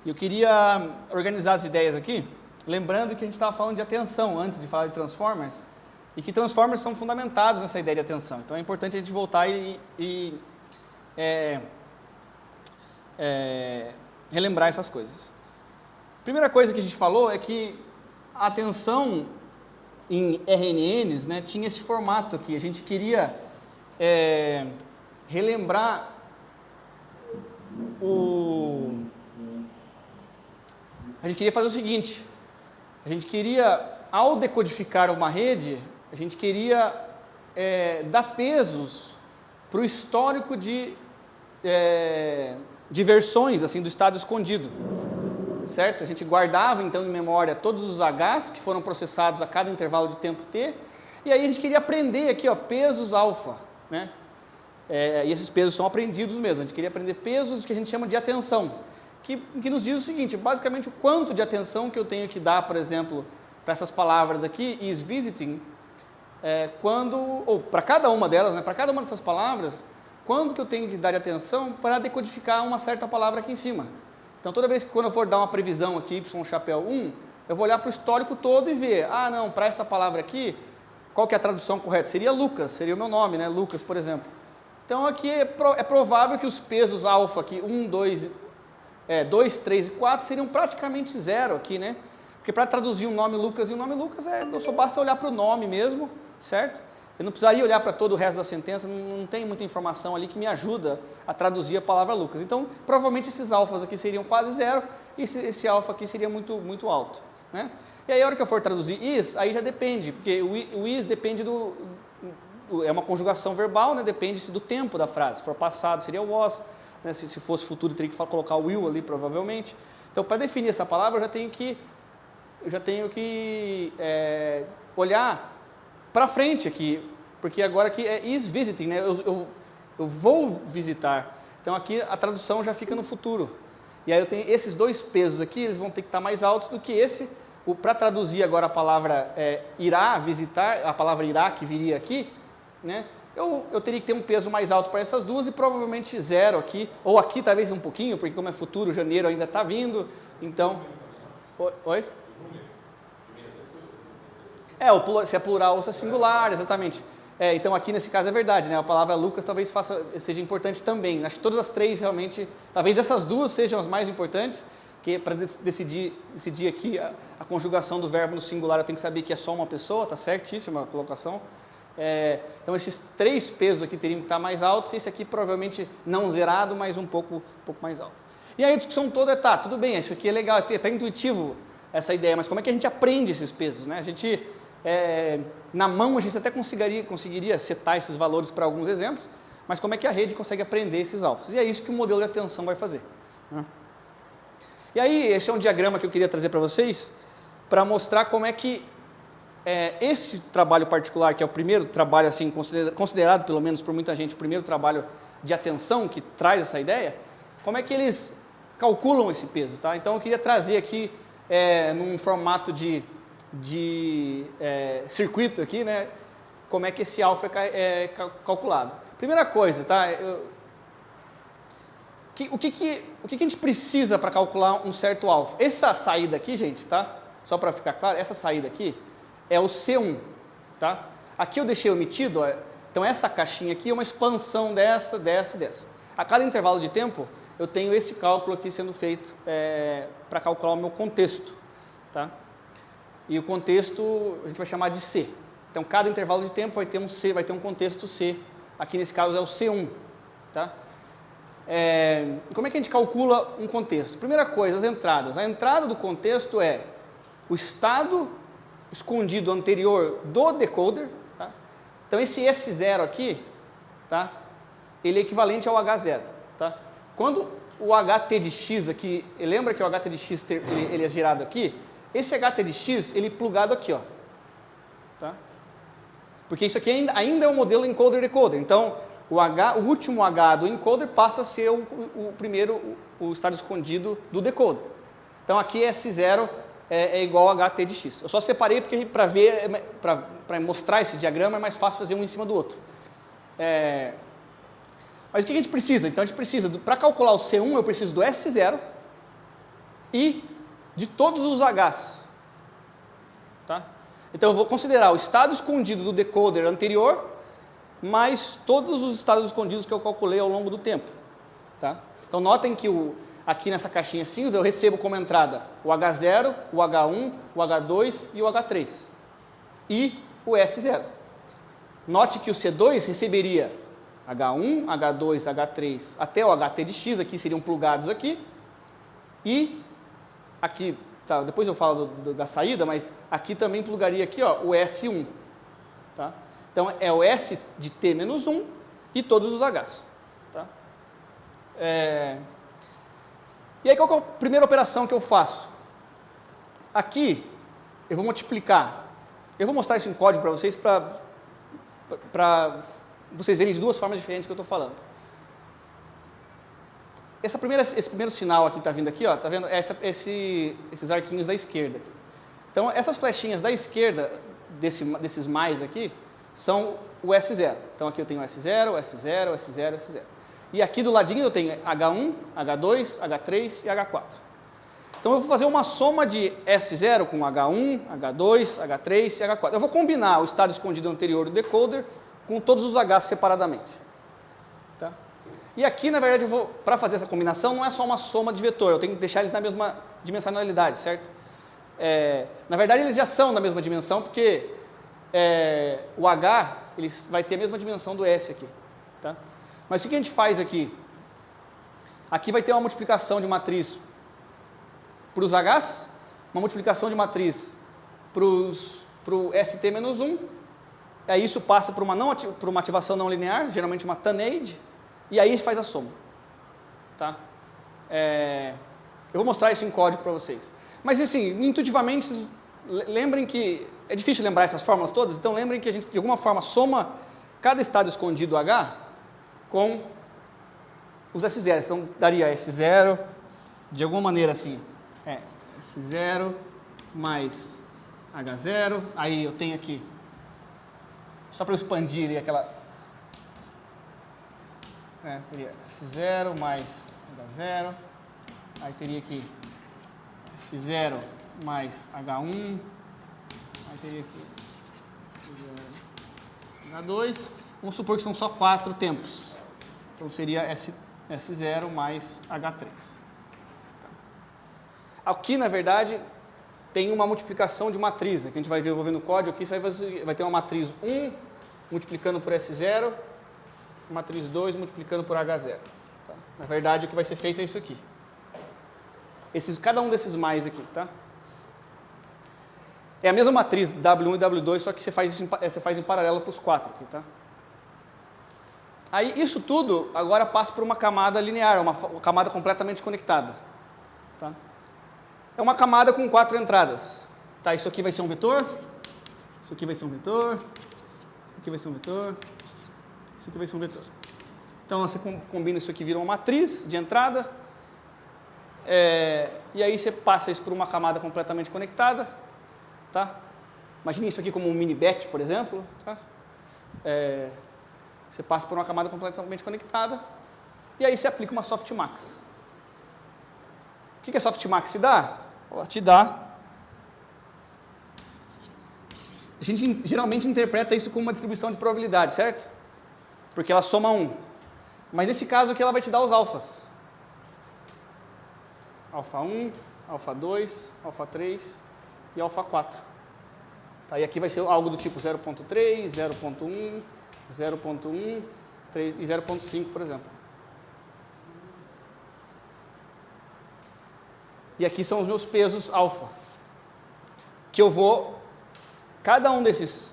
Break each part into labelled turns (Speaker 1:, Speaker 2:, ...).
Speaker 1: E eu queria organizar as ideias aqui, lembrando que a gente estava falando de atenção antes de falar de Transformers, e que Transformers são fundamentados nessa ideia de atenção. Então é importante a gente voltar e relembrar essas coisas. Primeira coisa que a gente falou é que a atenção em RNNs, né, tinha esse formato aqui. A gente queria relembrar a gente queria fazer o seguinte: a gente queria, ao decodificar uma rede, a gente queria dar pesos para o histórico de versões assim, do estado escondido, certo? A gente guardava então em memória todos os Hs que foram processados a cada intervalo de tempo t, e aí a gente queria aprender aqui, ó, pesos alfa, né? E esses pesos são aprendidos mesmo. A gente queria aprender pesos que a gente chama de atenção, que nos diz o seguinte: basicamente o quanto de atenção que eu tenho que dar, por exemplo, para essas palavras aqui, is visiting, ou para cada uma delas, né, para cada uma dessas palavras, quando que eu tenho que dar de atenção para decodificar uma certa palavra aqui em cima. Então toda vez que quando eu for dar uma previsão aqui, y chapéu 1, eu vou olhar para o histórico todo e ver, não, para essa palavra aqui, qual que é a tradução correta? Seria Lucas, seria o meu nome, né, Lucas, por exemplo. Então aqui é provável que os pesos alfa aqui, 1, 2, 3 e 4 seriam praticamente zero aqui, né? Porque para traduzir um nome Lucas e um nome Lucas, só basta olhar para o nome mesmo, certo? Eu não precisaria olhar para todo o resto da sentença, não tem muita informação ali que me ajuda a traduzir a palavra Lucas. Então, provavelmente esses alfas aqui seriam quase zero e esse alfa aqui seria muito, muito alto, né? E aí a hora que eu for traduzir is, aí já depende, porque o is depende é uma conjugação verbal, né? Depende do tempo da frase. Se for passado, seria o was, né? Se fosse futuro, teria que colocar o will ali, provavelmente. Então, para definir essa palavra, eu já tenho que olhar para frente aqui, porque agora aqui é is visiting, né? Eu vou visitar. Então, aqui a tradução já fica no futuro. E aí eu tenho esses dois pesos aqui, eles vão ter que estar mais altos do que esse. Para traduzir agora a palavra irá visitar, a palavra irá que viria aqui, né? Eu teria que ter um peso mais alto para essas duas e provavelmente zero aqui, ou aqui talvez um pouquinho, porque como é futuro, janeiro ainda está vindo, então... Oi? Se é plural ou se é singular, exatamente. Então aqui nesse caso é verdade, né? A palavra Lucas talvez seja importante também. Acho que todas as três realmente, talvez essas duas sejam as mais importantes, que para decidir aqui a conjugação do verbo no singular eu tenho que saber que é só uma pessoa, tá certíssima a colocação. Então esses três pesos aqui teriam que estar mais altos, e esse aqui provavelmente não zerado, mas um pouco mais alto. E aí a discussão toda é, tudo bem, isso aqui é legal, é até intuitivo essa ideia, mas como é que a gente aprende esses pesos, né? A gente, na mão a gente até conseguiria setar esses valores para alguns exemplos, mas como é que a rede consegue aprender esses alfas? E é isso que o modelo de atenção vai fazer, né? E aí esse é um diagrama que eu queria trazer para vocês, para mostrar como é que este trabalho particular, que é o primeiro trabalho, assim, considerado pelo menos por muita gente, o primeiro trabalho de atenção que traz essa ideia, como é que eles calculam esse peso, tá? Então eu queria trazer aqui, num formato de circuito aqui, né, como é que esse alfa é calculado. Primeira coisa, tá? O que a gente precisa para calcular um certo alfa? Essa saída aqui, gente, tá? Só para ficar claro, essa saída aqui é o C1, tá? Aqui eu deixei omitido, então essa caixinha aqui é uma expansão dessa. A cada intervalo de tempo, eu tenho esse cálculo aqui sendo feito para calcular o meu contexto, tá? E o contexto a gente vai chamar de C. Então, cada intervalo de tempo vai ter um C, vai ter um contexto C. Aqui nesse caso é o C1, tá? Como é que a gente calcula um contexto? Primeira coisa, as entradas. A entrada do contexto é o estado escondido anterior do decoder, tá? Então esse S0 aqui, tá? Ele é equivalente ao H0, tá? Quando o HT de x aqui, lembra que o HT de x ele é gerado aqui? Esse HT de x, ele é plugado aqui, ó, tá? Porque isso aqui ainda é um modelo encoder-decoder. Então, o último H do encoder passa a ser o estado escondido do decoder. Então, aqui S0 é igual a HT de x. Eu só separei porque para mostrar esse diagrama é mais fácil fazer um em cima do outro. Mas o que a gente precisa? Então, a gente precisa, para calcular o C1, eu preciso do S0, e de todos os Hs. Tá? Então eu vou considerar o estado escondido do decoder anterior, mais todos os estados escondidos que eu calculei ao longo do tempo. Tá? Então notem que aqui nessa caixinha cinza eu recebo como entrada o H0, o H1, o H2 e o H3. E o S0. Note que o C2 receberia H1, H2, H3 até o HT de X, aqui seriam plugados aqui. E aqui, tá, depois eu falo da saída, mas aqui também plugaria aqui, ó, o S1. Tá? Então é o S de T menos 1 e todos os Hs. Tá? E aí qual que é a primeira operação que eu faço? Aqui eu vou multiplicar. Eu vou mostrar isso em código para vocês, para vocês verem de duas formas diferentes que eu estou falando. Esse primeiro sinal aqui que está vindo aqui, ó, tá vendo? Esses arquinhos da esquerda. Então, essas flechinhas da esquerda, desses mais aqui, são o S0. Então, aqui eu tenho S0, S0, S0, S0. E aqui do ladinho eu tenho H1, H2, H3 e H4. Então, eu vou fazer uma soma de S0 com H1, H2, H3 e H4. Eu vou combinar o estado escondido anterior do decoder com todos os Hs separadamente. Tá? E aqui, na verdade, para fazer essa combinação, não é só uma soma de vetor, eu tenho que deixar eles na mesma dimensionalidade, certo? Na verdade, eles já são da mesma dimensão, porque o H ele vai ter a mesma dimensão do S aqui. Tá? Mas o que a gente faz aqui? Aqui vai ter uma multiplicação de matriz para os Hs, uma multiplicação de matriz para o ST-1, aí isso passa por uma ativação não linear, geralmente uma TANAID, e aí faz a soma. Tá? Eu vou mostrar isso em código para vocês. Mas assim, intuitivamente, vocês lembrem que, é difícil lembrar essas fórmulas todas, então lembrem que a gente de alguma forma soma cada estado escondido H com os S0. Então daria S0, de alguma maneira assim, S0 mais H0, aí eu tenho aqui, só para eu expandir ali aquela, teria S0 mais H0, aí teria aqui S0 mais H1, aí teria aqui S0, H2, vamos supor que são só 4 tempos, então seria S0 mais H3. Aqui, na verdade, tem uma multiplicação de matriz, que a gente vai ver no código aqui, você vai ter uma matriz 1 multiplicando por S0, matriz 2 multiplicando por H0. Tá? Na verdade, o que vai ser feito é isso aqui. Cada um desses mais aqui, tá? É a mesma matriz W1 e W2, só que você faz em paralelo para os 4 aqui, tá? Aí, isso tudo agora passa por uma camada linear, uma camada completamente conectada. Tá? É uma camada com 4 entradas. Tá, isso aqui vai ser um vetor, isso aqui vai ser um vetor, isso aqui vai ser um vetor, isso aqui vai ser um vetor. Então, você combina isso aqui, vira uma matriz de entrada, e aí você passa isso por uma camada completamente conectada. Tá? Imagine isso aqui como um mini batch, por exemplo. Tá? Você passa por uma camada completamente conectada, e aí você aplica uma softmax. O que a softmax te dá? Ela te dá... A gente geralmente interpreta isso como uma distribuição de probabilidade, certo? Porque ela soma 1. Mas nesse caso aqui ela vai te dar os alfas. Alfa 1, alfa 2, alfa 3 e alfa 4. Tá, e aqui vai ser algo do tipo 0.3, 0.1, 0.1 e 0.5, por exemplo. E aqui são os meus pesos alfa, que eu vou, para cada um desses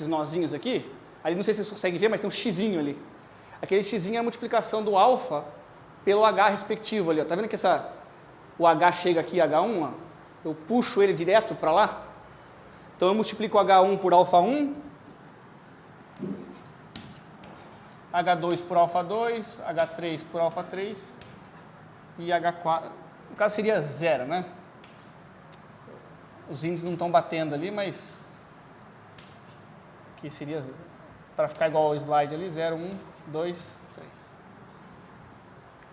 Speaker 1: nozinhos aqui, ali não sei se vocês conseguem ver, mas tem um xizinho ali. Aquele xizinho é a multiplicação do alfa pelo H respectivo ali, ó. Tá vendo que o H chega aqui, H1, ó, eu puxo ele direto para lá, então eu multiplico o H1 por alfa 1, H2 por alfa 2, H3 por alfa 3 e H4, no caso seria 0, né? Os índices não estão batendo ali, mas aqui seria, para ficar igual ao slide ali, 0, 1, 2, 3.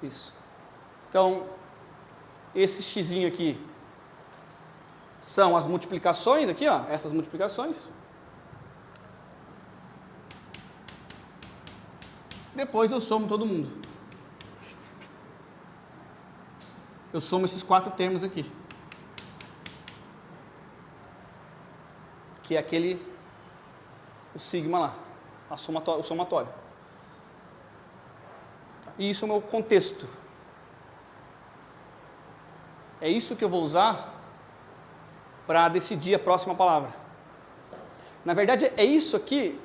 Speaker 1: Isso. Então, esse xzinho aqui são as multiplicações aqui, ó, essas multiplicações. Depois eu somo todo mundo. Eu somo esses 4 termos aqui. Que é aquele, o sigma lá, o somatório. E isso é o meu contexto. É isso que eu vou usar para decidir a próxima palavra. Na verdade, é isso aqui,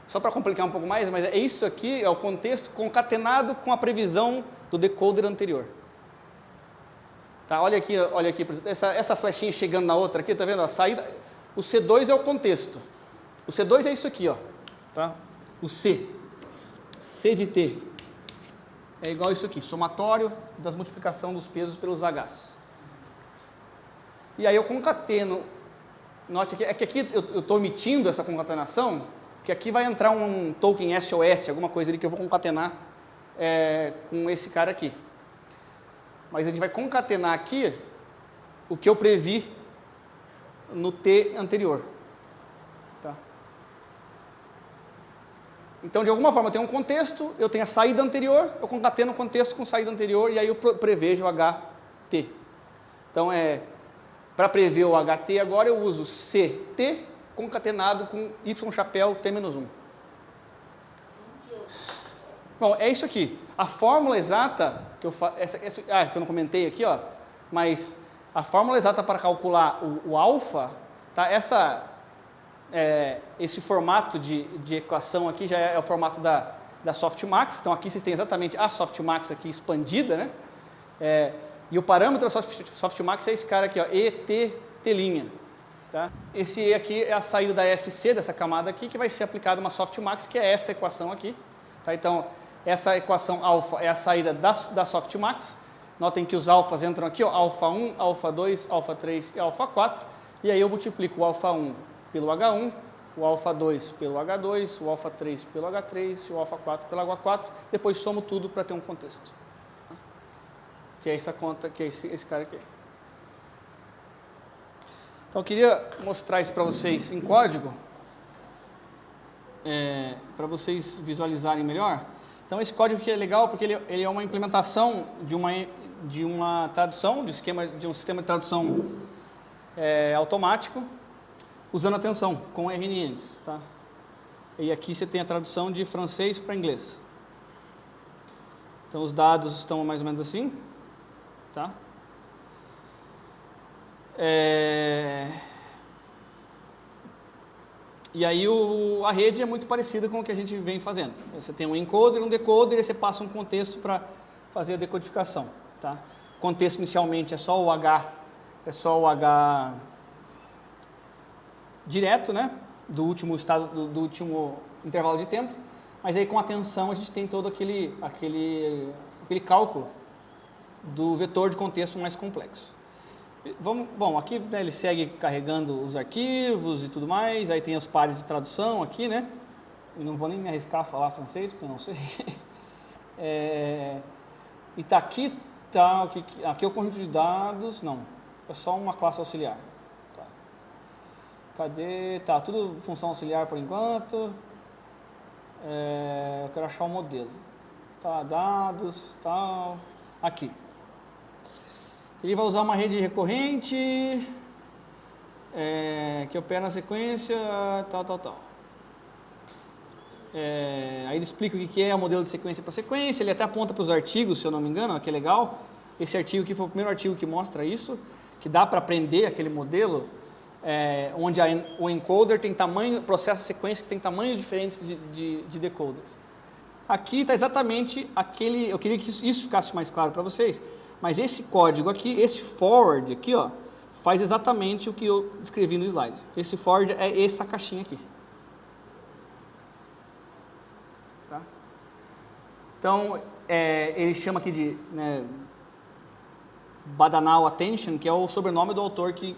Speaker 1: só para complicar um pouco mais, mas é isso aqui, é o contexto concatenado com a previsão do decoder anterior. Tá, olha aqui, essa flechinha chegando na outra aqui, tá vendo? A saída, o C2 é o contexto. O C2 é isso aqui, ó. Tá? O C de T, é igual a isso aqui, somatório das multiplicação dos pesos pelos H's. E aí eu concateno, note aqui, é que aqui eu estou omitindo essa concatenação, porque aqui vai entrar um token SOS, alguma coisa ali que eu vou concatenar com esse cara aqui. Mas a gente vai concatenar aqui o que eu previ no T anterior. Tá? Então, de alguma forma, eu tenho um contexto, eu tenho a saída anterior, eu concateno o contexto com saída anterior e aí eu prevejo o HT. Então, para prever o HT agora eu uso CT concatenado com Y chapéu T-1. Bom, é isso aqui. A fórmula exata, que eu que eu não comentei aqui, ó, mas a fórmula exata para calcular o alfa, tá? Esse formato de equação aqui já é o formato da Softmax. Então aqui vocês têm exatamente a Softmax aqui expandida, né? E o parâmetro da Softmax é esse cara aqui, ó, ET'. Tá? Esse E aqui é a saída da FC, dessa camada aqui, que vai ser aplicada uma Softmax, que é essa equação aqui. Tá? Então, essa equação alfa é a saída da Softmax. Notem que os alfas entram aqui, ó, alfa 1, alfa 2, alfa 3 e alfa 4. E aí eu multiplico o alfa 1 pelo H1, o alfa 2 pelo H2, o alfa 3 pelo H3 e o alfa 4 pelo H4. Depois somo tudo para ter um contexto. Que é essa conta, que é esse cara aqui. Então eu queria mostrar isso para vocês em código, para vocês visualizarem melhor. Então esse código aqui é legal porque ele é uma implementação de uma tradução, de um sistema de tradução automático, usando a tensão, com RNNs. Tá? E aqui você tem a tradução de francês para inglês. Então os dados estão mais ou menos assim. Tá? E aí a rede é muito parecida com o que a gente vem fazendo. Você tem um encoder, um decoder, e você passa um contexto para fazer a decodificação. Tá? O contexto inicialmente é só o H direto, né? Do último estado, do último intervalo de tempo, mas aí com a tensão a gente tem todo aquele cálculo do vetor de contexto mais complexo. Bom, aqui, né, ele segue carregando os arquivos e tudo mais, aí tem os pares de tradução aqui, né? Eu não vou nem me arriscar a falar francês, porque eu não sei. E aqui é o conjunto de dados, não, é só uma classe auxiliar. Tá. Cadê? Tá, tudo função auxiliar por enquanto. Eu quero achar o modelo. Tá, dados, tal, aqui. Ele vai usar uma rede recorrente, que opera na sequência, tal. Aí ele explica o que é o modelo de sequência para sequência, ele até aponta para os artigos, se eu não me engano, que é legal. Esse artigo aqui foi o primeiro artigo que mostra isso, que dá para aprender aquele modelo, onde o encoder tem tamanho, processa sequência que tem tamanhos diferentes de decoders. Aqui está exatamente aquele, eu queria que isso ficasse mais claro para vocês, mas esse código aqui, esse forward aqui, ó, faz exatamente o que eu descrevi no slide. Esse forward é essa caixinha aqui. Tá? Então, ele chama aqui de Badanal Attention, que é o sobrenome do autor que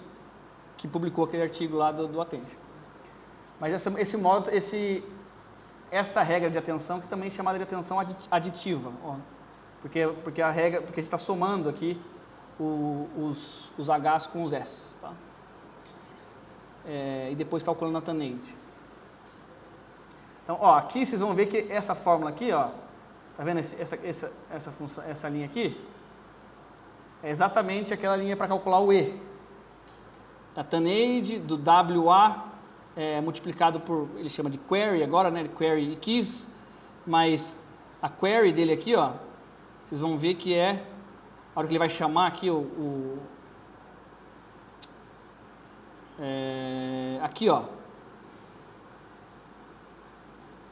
Speaker 1: publicou aquele artigo lá do Attention. Mas essa regra de atenção, que também é chamada de atenção aditiva. Ó. porque a gente está somando aqui os H's com os S's, tá? E depois calculando a TANAID. Então, ó, aqui vocês vão ver que essa fórmula aqui, ó, tá vendo essa linha aqui? É exatamente aquela linha para calcular o E. A TANAID do WA multiplicado por, ele chama de query agora, né, de query e keys, mas a query dele aqui, ó, vocês vão ver que a hora que ele vai chamar aqui aqui, ó,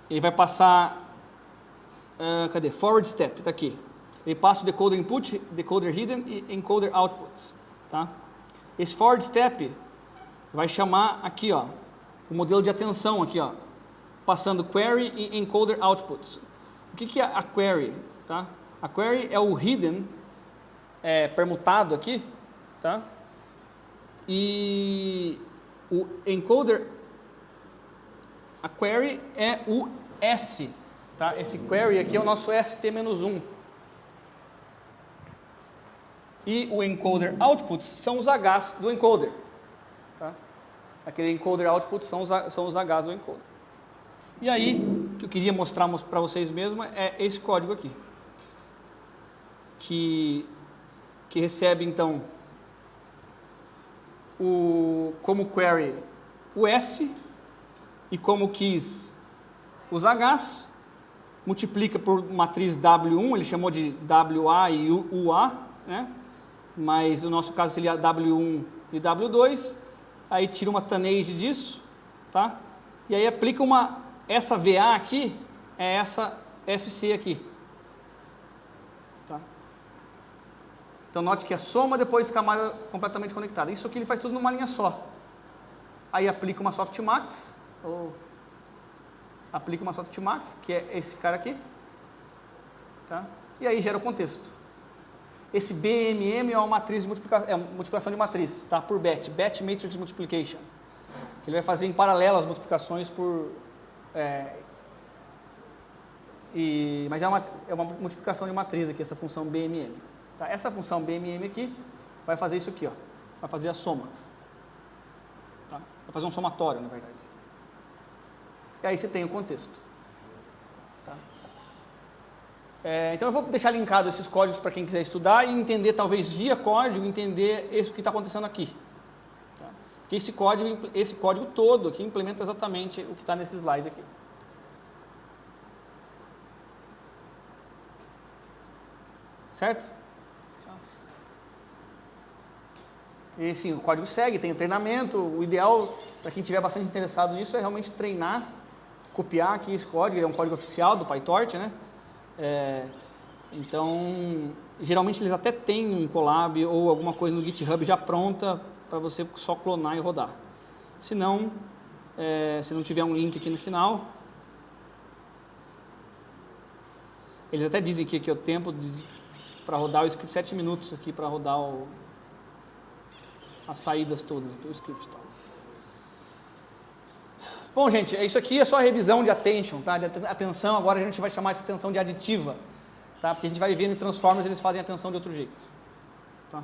Speaker 1: ele vai passar, cadê? Forward step, tá aqui. Ele passa o decoder input, decoder hidden e encoder outputs, tá? Esse forward step vai chamar aqui, ó, o modelo de atenção aqui, ó, passando query e encoder outputs. O que é a query, tá? A query é o hidden permutado aqui, tá? E o encoder, a query é o S, tá? Esse query aqui é o nosso ST-1. E o encoder outputs são os H's do encoder, tá? Aquele encoder outputs são os H's do encoder. E aí, o que eu queria mostrar para vocês mesmo é esse código aqui, que recebe então como query o S e como keys os H's, multiplica por matriz W1, ele chamou de WA e UA, né? Mas no nosso caso seria W1 e W2, aí tira uma TANAID disso, tá? E aí aplica essa VA aqui, é essa FC aqui, tá? Então note que é soma, depois camada completamente conectada. Isso aqui ele faz tudo numa linha só. Aí aplica uma softmax, que é esse cara aqui, tá? E aí gera o contexto. Esse BMM é uma matriz de multiplicação de matriz, tá? Por batch matrix multiplication. Ele vai fazer em paralelo as multiplicações mas é uma multiplicação de matriz aqui, essa função BMM. Tá? Essa função BMM aqui vai fazer isso aqui, ó. Vai fazer a soma. Tá? Vai fazer um somatório, na verdade. E aí você tem o contexto. Tá? Então eu vou deixar linkado esses códigos para quem quiser estudar e entender, talvez via código, entender isso que está acontecendo aqui. Tá? Porque esse código todo aqui implementa exatamente o que está nesse slide aqui. Certo? E sim, o código segue, tem o treinamento. O ideal, para quem estiver bastante interessado nisso, é realmente treinar, copiar aqui esse código. Ele é um código oficial do PyTorch, né? Então, geralmente eles até têm um collab ou alguma coisa no GitHub já pronta para você só clonar e rodar. Se não tiver um link aqui no final, eles até dizem que é o tempo para rodar o script 7 minutos aqui para rodar as saídas todas aqui, o script tal. Bom, gente, isso aqui é só a revisão de attention, tá? De atenção, agora a gente vai chamar essa atenção de aditiva, tá? Porque a gente vai ver em Transformers, eles fazem atenção de outro jeito, tá?